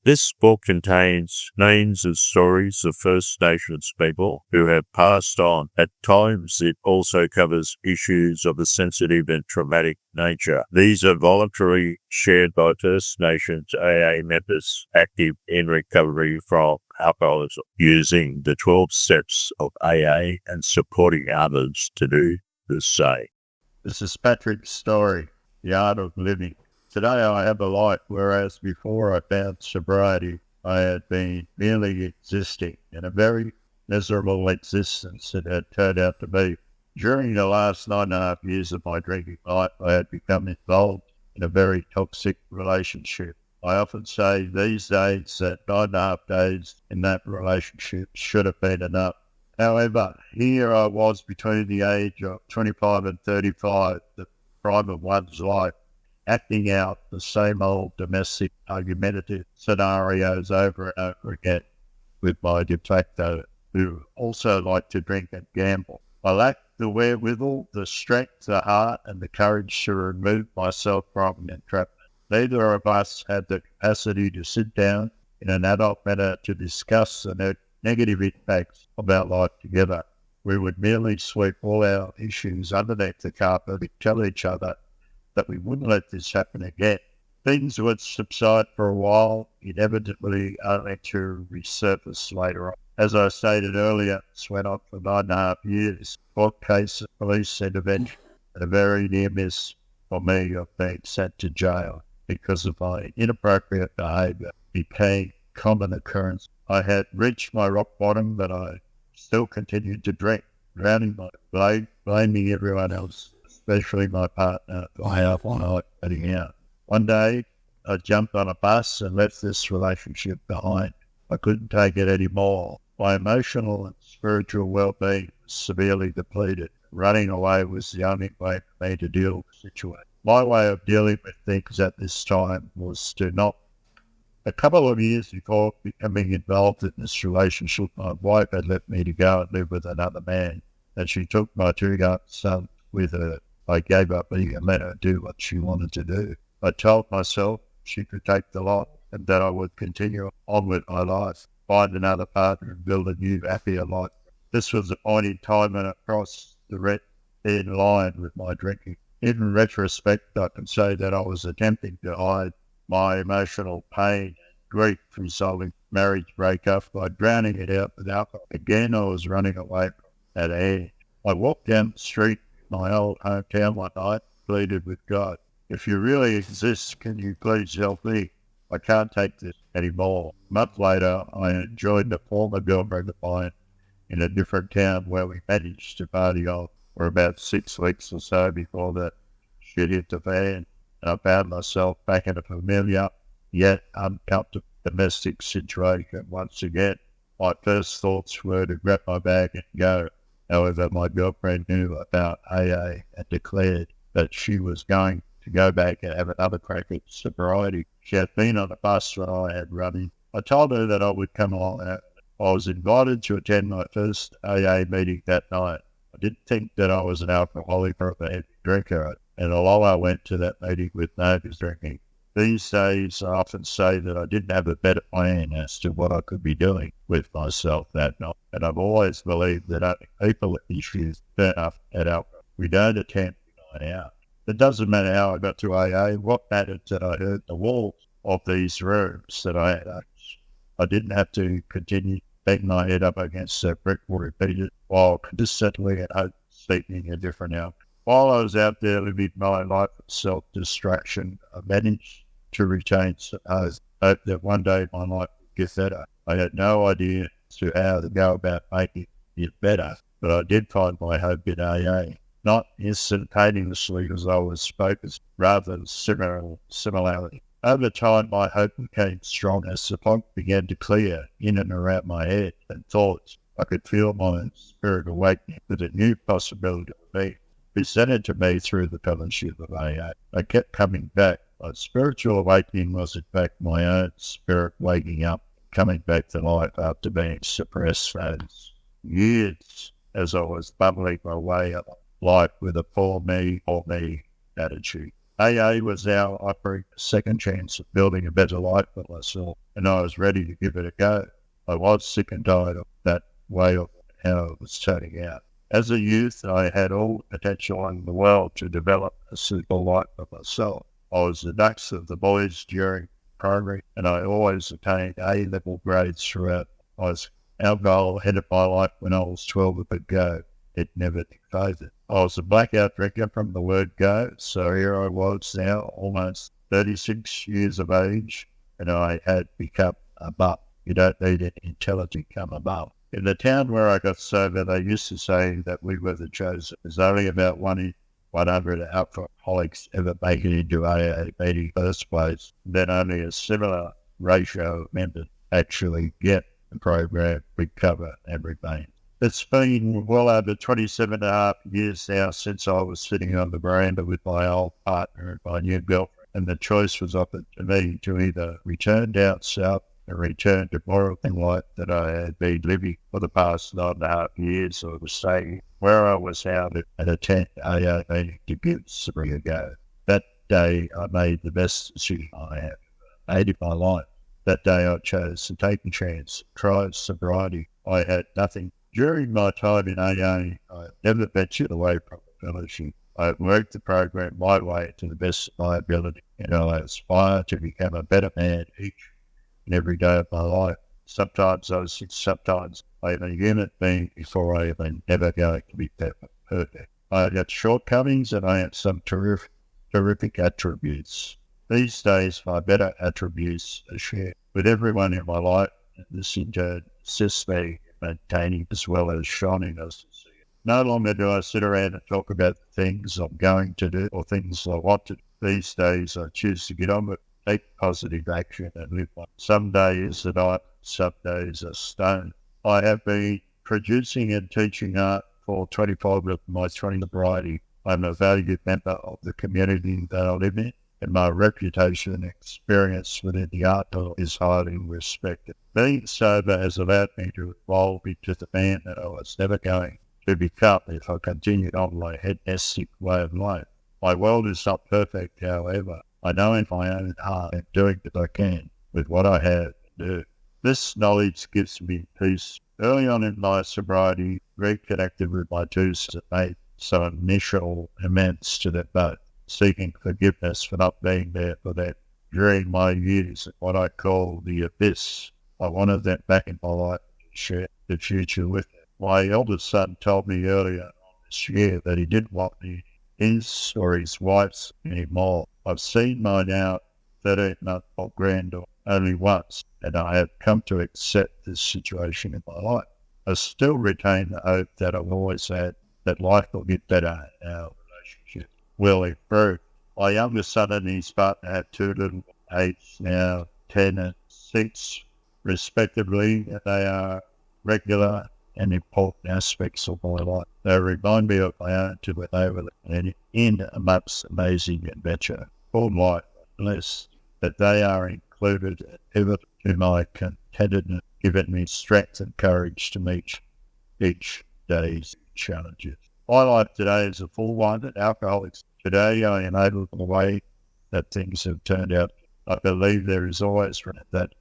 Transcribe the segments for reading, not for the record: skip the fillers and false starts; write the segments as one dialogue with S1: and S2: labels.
S1: This book contains names and stories of First Nations people who have passed on. At times, it also covers issues of a sensitive and traumatic nature. These are voluntarily shared by First Nations AA members active in recovery from alcoholism, using the 12 steps of AA and supporting others to do the same.
S2: This is Patrick's story, The Art of Living. Today I have a light, whereas before I found sobriety, I had been merely existing in a very miserable existence it had turned out to be. During the last 9.5 years of my drinking life, I had become involved in a very toxic relationship. I often say these days that 9.5 days in that relationship should have been enough. However, here I was between the age of 25 and 35, the prime of one's life, acting out the same old domestic argumentative scenarios over and over again with my de facto, who also liked to drink and gamble. I lacked the wherewithal, the strength, the heart, and the courage to remove myself from entrapment. Neither of us had the capacity to sit down in an adult manner to discuss the negative impacts of our life together. We would merely sweep all our issues underneath the carpet and tell each other that we wouldn't let this happen again. Things would subside for a while, inevitably only to resurface later on. As I stated earlier, this went on for 9.5 years. Court cases, police intervention, and a very near miss for me of being sent to jail because of my inappropriate behaviour became common occurrence. I had reached my rock bottom, but I still continued to drink, drowning my blame, blaming everyone else, especially my partner, for how I was getting out. One day, I jumped on a bus and left this relationship behind. I couldn't take it anymore. My emotional and spiritual well-being was severely depleted. Running away was the only way for me to deal with the situation. My way of dealing with things at this time was to not. A couple of years before becoming involved in this relationship, my wife had left me to go and live with another man, and she took my 2 young sons with her. I gave up being and let her do what she wanted to do. I told myself she could take the lot and that I would continue on with my life, find another partner and build a new, happier life. This was the point in time when I crossed the red line with my drinking. In retrospect, I can say that I was attempting to hide my emotional pain and grief resulting from marriage breakup by drowning it out with alcohol. Again, I was running away from that air. I walked down the street in my old hometown one night, pleaded with God, if you really exist, can you please help me? I can't take this anymore. A month later, I joined a former girlfriend of mine in a different town where we managed to party on for about 6 weeks or so before that shit hit the fan. I found myself back in a familiar yet uncomfortable domestic situation once again. My first thoughts were to grab my bag and go. However, my girlfriend knew about AA and declared that she was going to go back and have another crack at sobriety. She had been on a bus when I had running. I told her that I would come along. I was invited to attend my first AA meeting that night. I didn't think that I was an alcoholic or a heavy drinker, and although I went to that meeting with no drinking, these days I often say that I didn't have a better plan as to what I could be doing with myself that night. And I've always believed that only people with issues turn up at alcohol. We don't attempt to dine out. It doesn't matter how I got to AA. What mattered that I heard the walls of these rooms that I had. I didn't have to continue banging my head up against that brick wall repeated while consistently and speaking a different outcome. While I was out there living my life of self-distraction, I managed to retain some hope that one day my life would get better. I had no idea as to how to go about making it better, but I did find my hope in AA. Not instantaneously as I was focused, rather than similarity. Over time, my hope became strong as the fog began to clear in and around my head and thoughts. I could feel my spirit awakening with a new possibility of me presented to me through the fellowship of AA. I kept coming back. My spiritual awakening was in fact my own spirit waking up, coming back to life after being suppressed for years as I was bubbling my way up life with a poor me attitude. AA was now offering a second chance of building a better life for myself, and I was ready to give it a go. I was sick and tired of that way of how it was turning out. As a youth, I had all the potential in the world to develop a suitable life for myself. I was the dux of the boys during primary, and I always attained A-level grades throughout. Our goal ahead of my life when I was 12 would go. It never faded. I was a blackout drinker from the word go, so here I was now, almost 36 years of age, and I had become a buck. You don't need any intelligence to come above. In the town where I got sober, they used to say that we were the chosen. There's only about 1 in 100 alcoholics ever make it into AA meeting first place. Then only a similar ratio of members actually get the program, recover and remain. It's been well over 27 and a half years now since I was sitting on the veranda with my old partner and my new girlfriend, and the choice was offered to me to either return down south and return to more of the life that I had been living for the past 9.5 years, or to stay where I was hounded and attend AA meeting to give sobriety a go. That day I made the best decision I have made in my life. That day I chose to take a chance, try sobriety. I had nothing. During my time in AA, I never ventured away from the fellowship. I worked the program my way to the best of my ability, and I aspire to become a better man each and every day of my life. Sometimes I was sick, sometimes I am a human being before I am never going to be perfect. I have shortcomings and I have some terrific attributes. These days, my better attributes are shared with everyone in my life, and this in turn assists me maintaining as well as shining us. No longer do I sit around and talk about the things I'm going to do or things I want to do. These days I choose to get on with it, take positive action and live life. Some days are night, some days are stone. I have been producing and teaching art for 25 of my 20 sobriety. I'm a valued member of the community that I live in, and my reputation and experience within the art world is highly respected. Being sober has allowed me to evolve into the man that I was never going to become if I continued on my hedonistic way of life. My world is not perfect, however. I know in my own heart I'm doing what I can with what I have to do. This knowledge gives me peace. Early on in my sobriety, reconnected with my two sisters, made some initial amends to them both, seeking forgiveness for not being there for them during my years at what I call the abyss. I wanted them back in my life to share the future with them. My eldest son told me earlier on this year that he didn't want me, his or his wife's anymore. I've seen my now 13-month-old granddaughter only once, and I have come to accept this situation in my life. I still retain the hope that I've always had that life will get better and our relationship will improve. My youngest son and his partner have two little aged now 10 and 6 respectively, and they are regular and important aspects of my life. They remind me of my own to when they were in amongst amazing adventure called life, unless that they are included and evident to my contentedness, giving me strength and courage to meet each day's challenges. My life today is a full one, and alcoholics. Today I am able to the way that things have turned out. I believe there is always that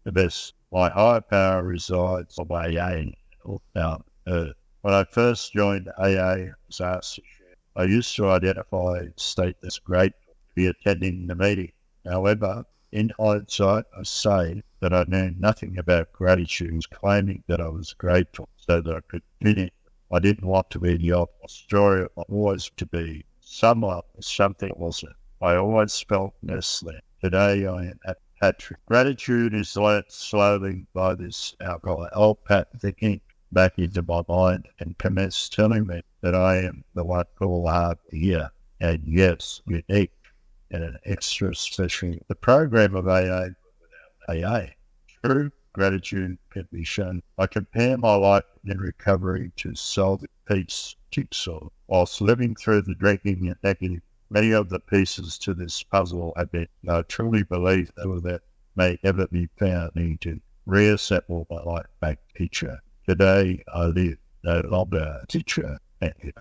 S2: the best. My higher power resides on my AA or down earth. When I first joined AA, I was asked to share. I used to identify and state as grateful to be attending the meeting. However, in hindsight, I say that I knew nothing about gratitude, claiming that I was grateful so that I could finish. I didn't want to be the opposite story. I always to be someone or something wasn't. I always felt less than. Today I am at Patrick. Gratitude is learnt slowly by this alcohol. Old Pat thinking back into my mind and commenced telling me that I am the one called hard here, and yes, unique and an extra special. The program of AA without AA. True gratitude can be shown. I compare my life in recovery to solving Pete's jigsaw. Whilst living through the drinking and negative, many of the pieces to this puzzle have been. I truly believe that may ever be found. Need to reassemble my life back picture. Today I live no longer a teacher. Thank you.